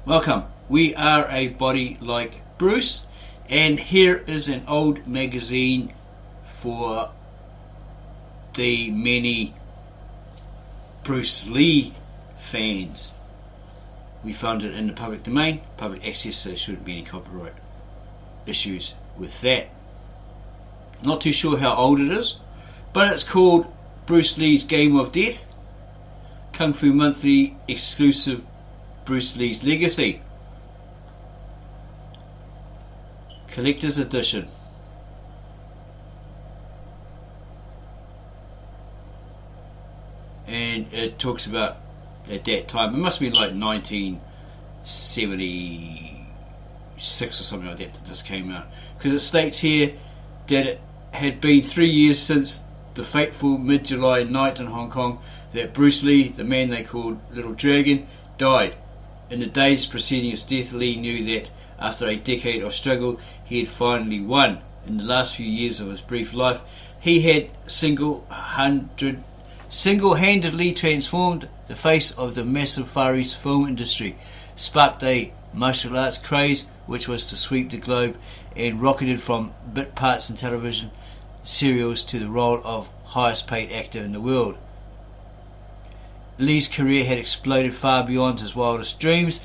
Welcome. We are a body like Bruce, and here is an old magazine for the many Bruce Lee fans. We found it in the public domain, public access, so there shouldn't be any copyright issues with that. Not too sure how old it is, but it's called Bruce Lee's Game of Death, Kung Fu Monthly exclusive Bruce Lee's Legacy, Collector's Edition. And it talks about, at that time, it must have been like 1976 or something like that this came out, because it states here that it had been 3 years since the fateful mid-July night in Hong Kong that Bruce Lee, the man they called Little Dragon, died. In the days preceding his death, Lee knew that after a decade of struggle he had finally won. In the last few years of his brief life, he had single-handedly transformed the face of the massive Far East film industry, sparked a martial arts craze which was to sweep the globe, and rocketed from bit parts in television serials to the role of highest paid actor in the world. Lee's career had exploded far beyond his wildest dreams.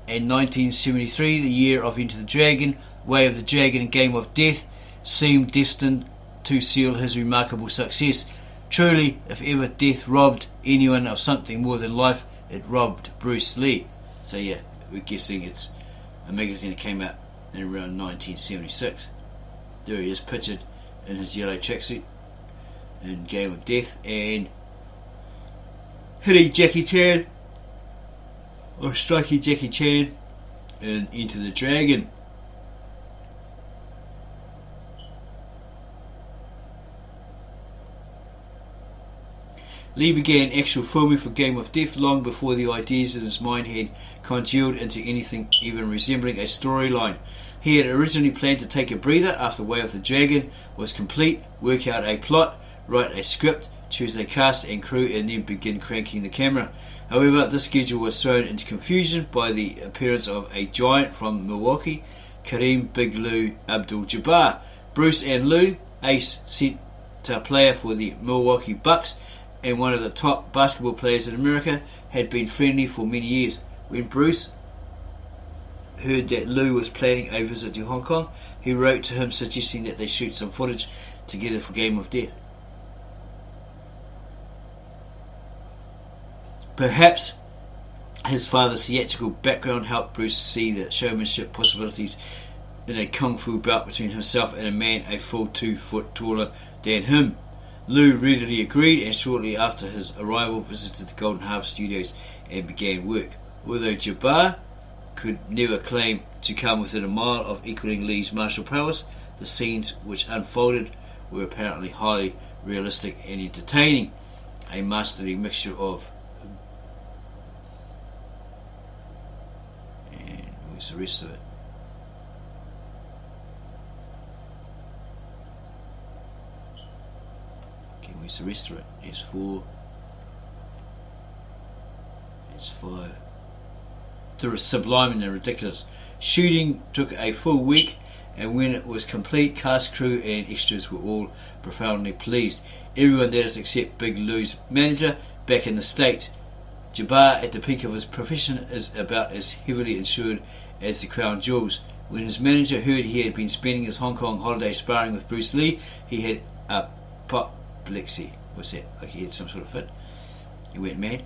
In 1973, the year of Enter the Dragon, Way of the Dragon and Game of Death seemed destined to seal his remarkable success. Truly, if ever death robbed anyone of something more than life, it robbed Bruce Lee. So yeah, we're guessing it's a magazine that came out in around 1976. There he is, pictured in his yellow tracksuit in Game of Death, and hitting Jackie Chan, or striking Jackie Chan in Enter the Dragon. Lee began actual filming for Game of Death long before the ideas in his mind had congealed into anything even resembling a storyline. He had originally planned to take a breather after Way of the Dragon was complete, work out a plot, write a script, choose a cast and crew, and then begin cranking the camera. However, this schedule was thrown into confusion by the appearance of a giant from Milwaukee, Kareem Big Lou Abdul-Jabbar. Bruce and Lou, ace center player for the Milwaukee Bucks and one of the top basketball players in America, had been friendly for many years. When Bruce heard that Lou was planning a visit to Hong Kong, he wrote to him suggesting that they shoot some footage together for Game of Death. Perhaps his father's theatrical background helped Bruce see the showmanship possibilities in a kung fu bout between himself and a man a full 2 foot taller than him. Lou readily agreed, and shortly after his arrival visited the Golden Harvest Studios and began work. Although Jabbar could never claim to come within a mile of equaling Lee's martial prowess, the scenes which unfolded were apparently highly realistic and entertaining, a masterly mixture of... and where's the rest of it? Where's the rest of it? There's 4. There's 5. To sublime and ridiculous. Shooting took a full week, and when it was complete, cast, crew and extras were all profoundly pleased. Everyone, that is, except Big Lou's manager back in the States. Jabbar, at the peak of his profession, is about as heavily insured as the crown jewels. When his manager heard he had been spending his Hong Kong holiday sparring with Bruce Lee, he had apoplexy. What's that? Like he had some sort of fit. He went mad.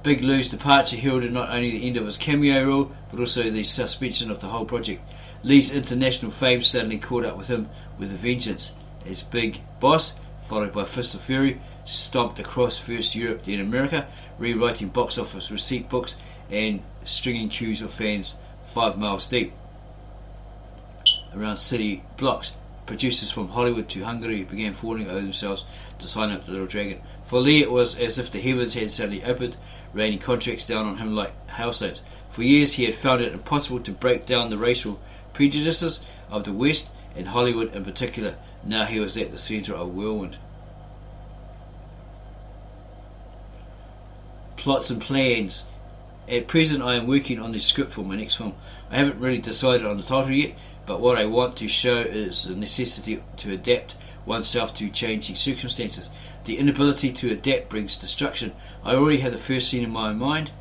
Big Lou's departure heralded not only the end of his cameo role, but also the suspension of the whole project. Lee's international fame suddenly caught up with him with a vengeance, as Big Boss, followed by Fist of Fury, stomped across first Europe then America, rewriting box office receipt books and stringing queues of fans 5 miles deep around city blocks. Producers from Hollywood to Hungary began falling over themselves to sign up to Little Dragon. For Lee, it was as if the heavens had suddenly opened, raining contracts down on him like hailstones. For years he had found it impossible to break down the racial prejudices of the West, and Hollywood in particular. Now he was at the centre of a whirlwind. Plots and plans. At present I am working on the script for my next film. I haven't really decided on the title yet, but what I want to show is the necessity to adapt oneself to changing circumstances. The inability to adapt brings destruction. I already have the first scene in my mind.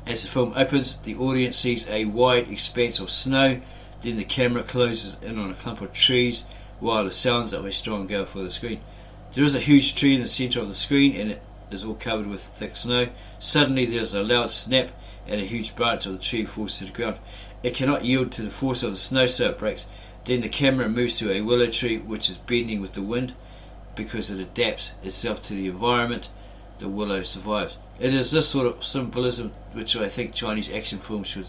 As the film opens, the audience sees a wide expanse of snow, then the camera closes in on a clump of trees while the sounds of a storm go for the screen. There is a huge tree in the centre of the screen and it is all covered with thick snow. Suddenly there is a loud snap and a huge branch of the tree falls to the ground. It cannot yield to the force of the snow, so it breaks. Then the camera moves to a willow tree which is bending with the wind. Because it adapts itself to the environment, the willow survives. It is this sort of symbolism which I think Chinese action films should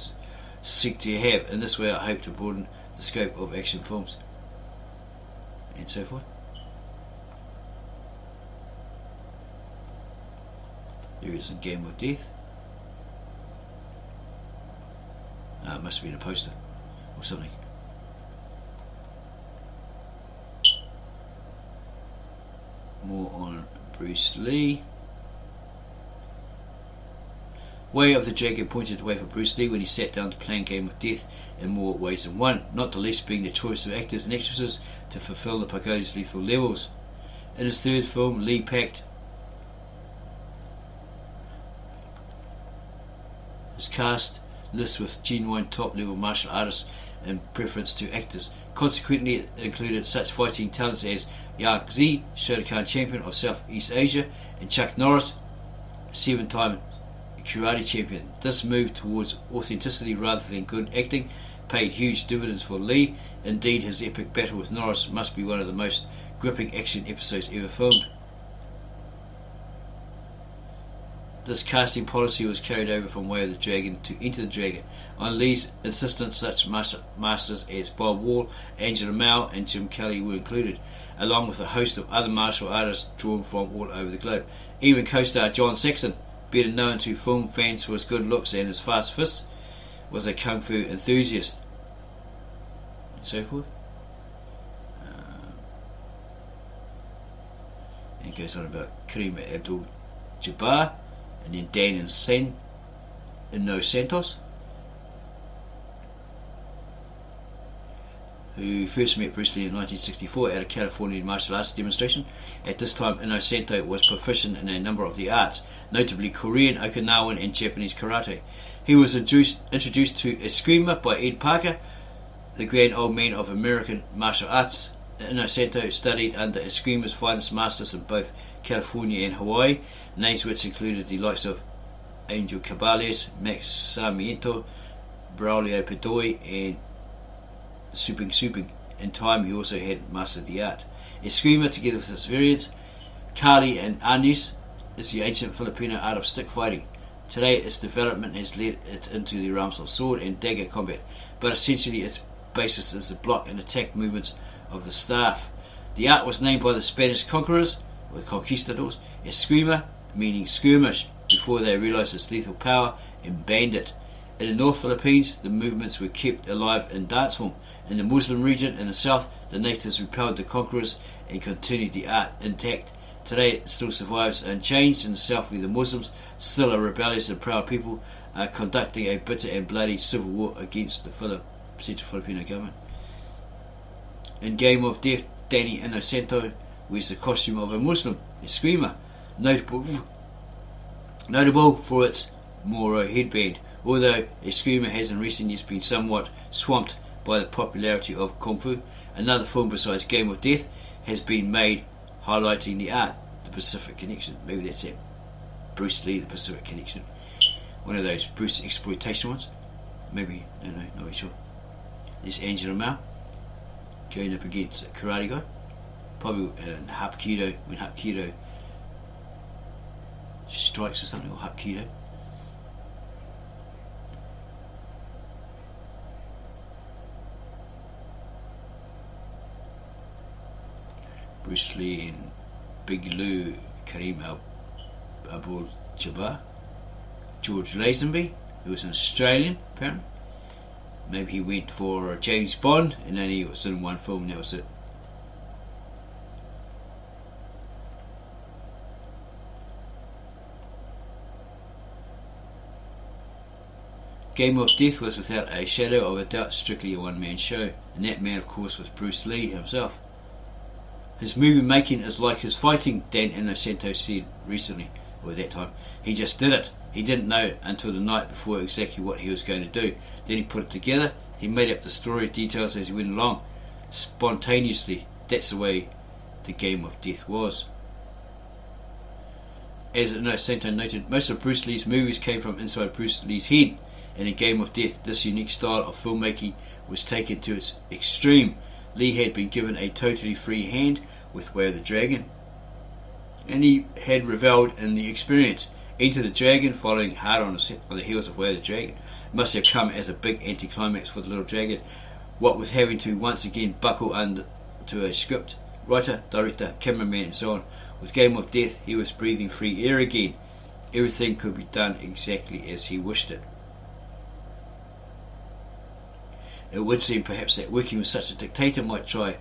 seek to have. In this way I hope to broaden the scope of action films. And so forth. There is a Game of Death. It must have been a poster or something. More on Bruce Lee. Way of the Dragon pointed the way for Bruce Lee when he sat down to play Game of Death in more ways than one, not the least being the choice of actors and actresses to fulfill the pagoda's lethal levels. In his third film, Lee packed his cast list with genuine top-level martial artists in preference to actors. Consequently, it included such fighting talents as Yang Zi, Shotokan champion of Southeast Asia, and Chuck Norris, 7-time karate champion. This move towards authenticity rather than good acting paid huge dividends for Lee. Indeed, his epic battle with Norris must be one of the most gripping action episodes ever filmed. This casting policy was carried over from Way of the Dragon to Enter the Dragon. On Lee's insistence, such masters as Bob Wall, Angela Mao and Jim Kelly were included, along with a host of other martial artists drawn from all over the globe. Even co-star John Saxon, better known to film fans for his good looks and his fast fists, was a kung fu enthusiast. And so forth. And it goes on about Kareem Abdul-Jabbar, and then Dan and No Santos, who first met Bruce Lee in 1964 at a Californian martial arts demonstration. At this time, Innocento was proficient in a number of the arts, notably Korean, Okinawan and Japanese karate. He was introduced to Eskrima by Ed Parker, the grand old man of American martial arts. Innocento studied under Eskrima's finest masters in both California and Hawaii, names which included the likes of Angel Cabales, Max Sarmiento, Braulio Pedoy and Suping. In time he also had mastered the art. Eskrima, together with its variants, Kali and Arnis, is the ancient Filipino art of stick fighting. Today its development has led it into the realms of sword and dagger combat, but essentially its basis is the block and attack movements of the staff. The art was named by the Spanish conquerors, or the conquistadors, Eskrima, meaning skirmish, before they realized its lethal power and banned it. In the North Philippines, the movements were kept alive in dance form. In the Muslim region in the south, the natives repelled the conquerors and continued the art intact. Today it still survives unchanged in the south, where the Muslims, still a rebellious and proud people, are conducting a bitter and bloody civil war against the Central Filipino government. In Game of Death, Danny Innocento wears the costume of a Muslim, Eskrima, notable for its Moro headband, although Eskrima has in recent years been somewhat swamped by the popularity of Kung Fu. Another film besides Game of Death has been made highlighting the art, The Pacific Connection. Maybe that's it. Bruce Lee, The Pacific Connection. One of those Bruce exploitation ones. Maybe, no, not really sure. There's Angela Mao going up against a karate guy. Probably in Hapkido, when Hapkido strikes or something, or Hapkido. Bruce Lee and Big Lou, Kareem Abdul-Jabbar, George Lazenby, who was an Australian apparently. Maybe he went for James Bond and then he was in one film and that was it. Game of Death was without a shadow of a doubt strictly a one-man show, and that man of course was Bruce Lee himself. His movie making is like his fighting, Dan Innocento said recently, or at that time. He just did it. He didn't know until the night before exactly what he was going to do. Then he put it together. He made up the story details as he went along, spontaneously. That's the way the Game of Death was. As Innocento noted, most of Bruce Lee's movies came from inside Bruce Lee's head. In A Game of Death, this unique style of filmmaking was taken to its extreme. Lee had been given a totally free hand with Way of the Dragon, and he had revelled in the experience. Enter the Dragon, following hard on the heels of Way of the Dragon, must have come as a big anticlimax for the little dragon, what with having to once again buckle under to a script, writer, director, cameraman and so on. With Game of Death he was breathing free air again. Everything could be done exactly as he wished it. It would seem perhaps that working with such a dictator might try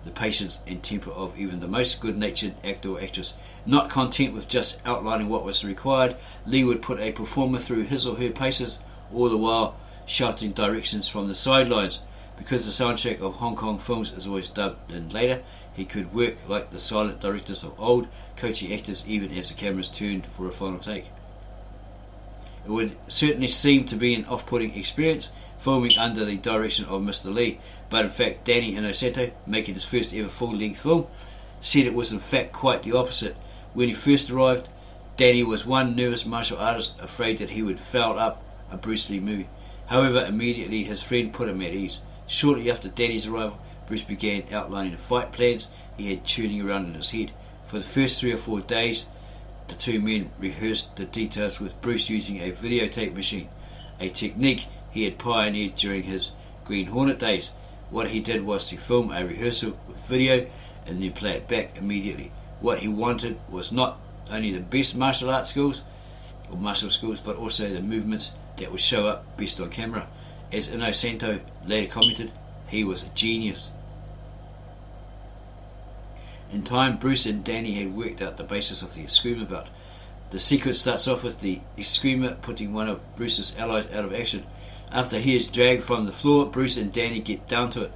the patience and temper of even the most good-natured actor or actress. Not content with just outlining what was required, Lee would put a performer through his or her paces, all the while shouting directions from the sidelines. Because the soundtrack of Hong Kong films is always dubbed in later, he could work like the silent directors of old, coaching actors even as the cameras turned for a final take. It would certainly seem to be an off-putting experience, filming under the direction of Mr. Lee, but in fact Danny Innocento, making his first ever full-length film, said it was in fact quite the opposite. When he first arrived, Danny was one nervous martial artist afraid that he would foul up a Bruce Lee movie. However, immediately his friend put him at ease. Shortly after Danny's arrival, Bruce began outlining the fight plans he had churning around in his head. For the first 3 or 4 days, the two men rehearsed the details with Bruce using a videotape machine, a technique he had pioneered during his Green Hornet days. What he did was to film a rehearsal with video and then play it back immediately. What he wanted was not only the best martial arts skills or martial skills, but also the movements that would show up best on camera. As Innocento later commented, he was a genius. In time, Bruce and Danny had worked out the basis of the Eskrima belt. The sequence starts off with the Eskrima putting one of Bruce's allies out of action. After he is dragged from the floor, Bruce and Danny get down to it.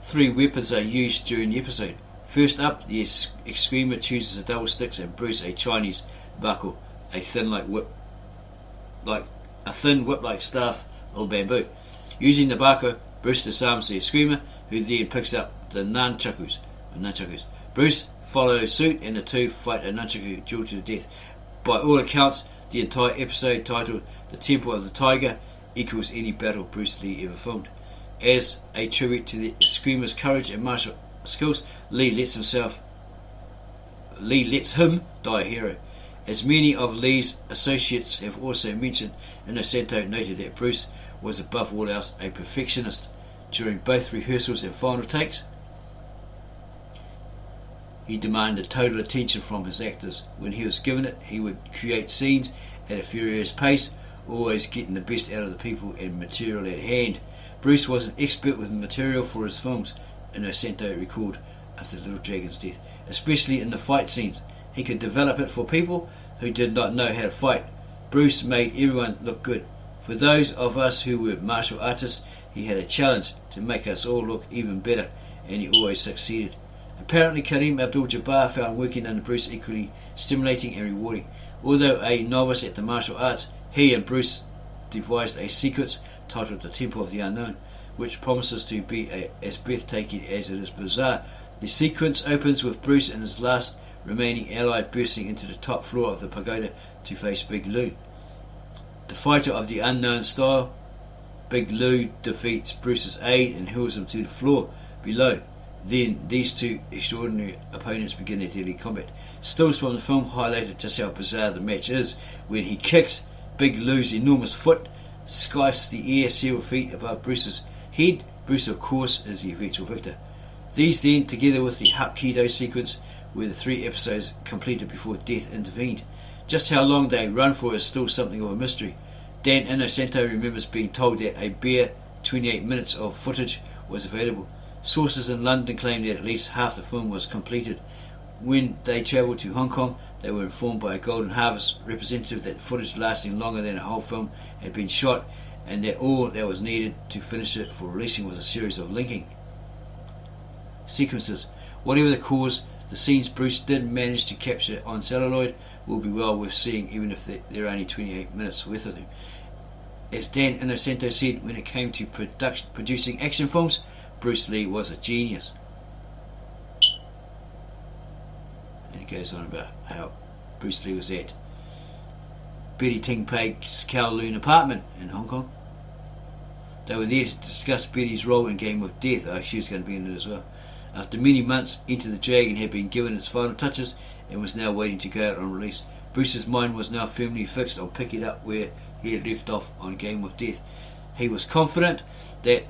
3 weapons are used during the episode. First up, the Eskrima chooses a double sticks and Bruce a Chinese bako, a thin whip-like staff of bamboo. Using the bako, Bruce disarms the Eskrima, who then picks up the nunchakus. Bruce follows suit and the two fight a nunchaku duel to the death. By all accounts, the entire episode, titled The Temple of the Tiger, equals any battle Bruce Lee ever filmed. As a tribute to the Eskrima's courage and martial skills, Lee lets him die a hero. As many of Lee's associates have also mentioned, Innocento noted that Bruce was above all else a perfectionist. During both rehearsals and final takes, he demanded total attention from his actors. When he was given it, he would create scenes at a furious pace, always getting the best out of the people and material at hand. Bruce was an expert with material for his films, Innocento recalled after the Little Dragon's death, especially in the fight scenes. He could develop it for people who did not know how to fight. Bruce made everyone look good. For those of us who were martial artists, he had a challenge to make us all look even better, and he always succeeded. Apparently Kareem Abdul-Jabbar found working under Bruce equally stimulating and rewarding. Although a novice at the martial arts, he and Bruce devised a sequence titled The Temple of the Unknown, which promises to be as breathtaking as it is bizarre. The sequence opens with Bruce and his last remaining ally bursting into the top floor of the pagoda to face Big Lou. The fighter of the unknown style, Big Lou defeats Bruce's aide and hurls him to the floor below. Then these two extraordinary opponents begin their deadly combat. Stills from the film highlighted just how bizarre the match is. When he kicks, Big Lou's enormous foot skies the air several feet above Bruce's head. Bruce, of course, is the eventual victor. These then, together with the Hapkido sequence, were the 3 episodes completed before death intervened. Just how long they run for is still something of a mystery. Dan Innocento remembers being told that a bare 28 minutes of footage was available. Sources in London claim that at least half the film was completed. When they travelled to Hong Kong, they were informed by a Golden Harvest representative that footage lasting longer than a whole film had been shot and that all that was needed to finish it for releasing was a series of linking sequences. Whatever the cause, the scenes Bruce did manage to capture on celluloid will be well worth seeing, even if they're only 28 minutes worth of them. As Dan Innocento said, when it came to producing action films, Bruce Lee was a genius. And he goes on about how Bruce Lee was at Betty Ting Pei's Kowloon apartment in Hong Kong. They were there to discuss Betty's role in Game of Death. She was going to be in it as well. After many months, Enter the Dragon had been given its final touches and was now waiting to go out on release. Bruce's mind was now firmly fixed on picking up where he had left off on Game of Death. He was confident that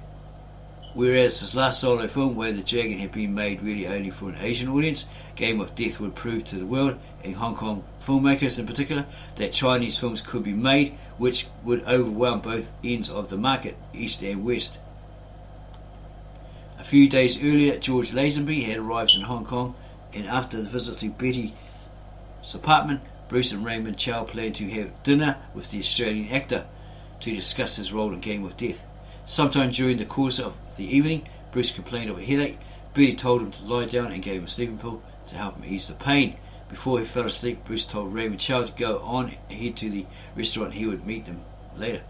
whereas his last solo film, Way of the Dragon, had been made really only for an Asian audience, Game of Death would prove to the world, and Hong Kong filmmakers in particular, that Chinese films could be made which would overwhelm both ends of the market, East and West. A few days earlier, George Lazenby had arrived in Hong Kong, and after the visit to Betty's apartment, Bruce and Raymond Chow planned to have dinner with the Australian actor to discuss his role in Game of Death. Sometime during the course of the evening, Bruce complained of a headache. Betty told him to lie down and gave him a sleeping pill to help him ease the pain. Before he fell asleep, Bruce told Raymond Chow to go on ahead to the restaurant. He would meet them later.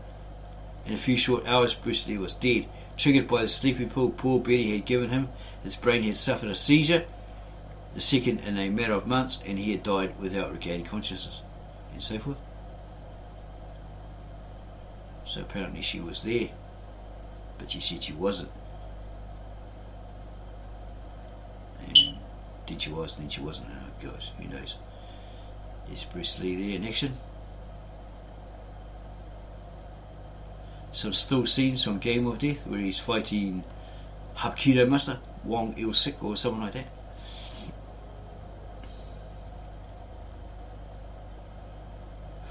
In a few short hours, Bruce Lee was dead. Triggered by the sleeping pill poor Betty had given him, his brain had suffered a seizure, the second in a matter of months, and he had died without regaining consciousness, and so forth. So apparently she was there, but she said she wasn't. And did she was, then she wasn't. Oh gosh, who knows. There's Bruce Lee there in action. Some still scenes from Game of Death where he's fighting Hapkido Master Wong Il Sik or someone like that.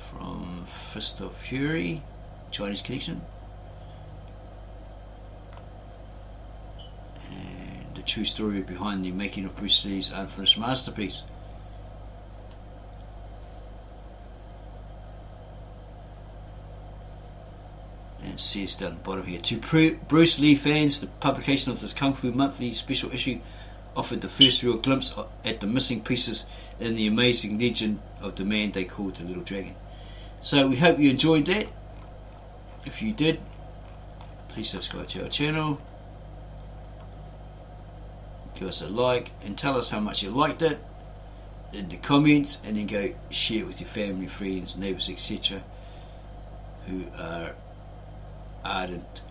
From Fist of Fury, Chinese Connection, and the true story behind the making of Bruce Lee's unfinished masterpiece. And it says down the bottom here, to Bruce Lee fans, the publication of this Kung Fu Monthly special issue offered the first real glimpse at the missing pieces in the amazing legend of the man they called the Little Dragon. So we hope you enjoyed that. If you did, please subscribe to our channel, give us a like, and tell us how much you liked it in the comments, and then go share it with your family, friends, neighbours, etc. who are ardent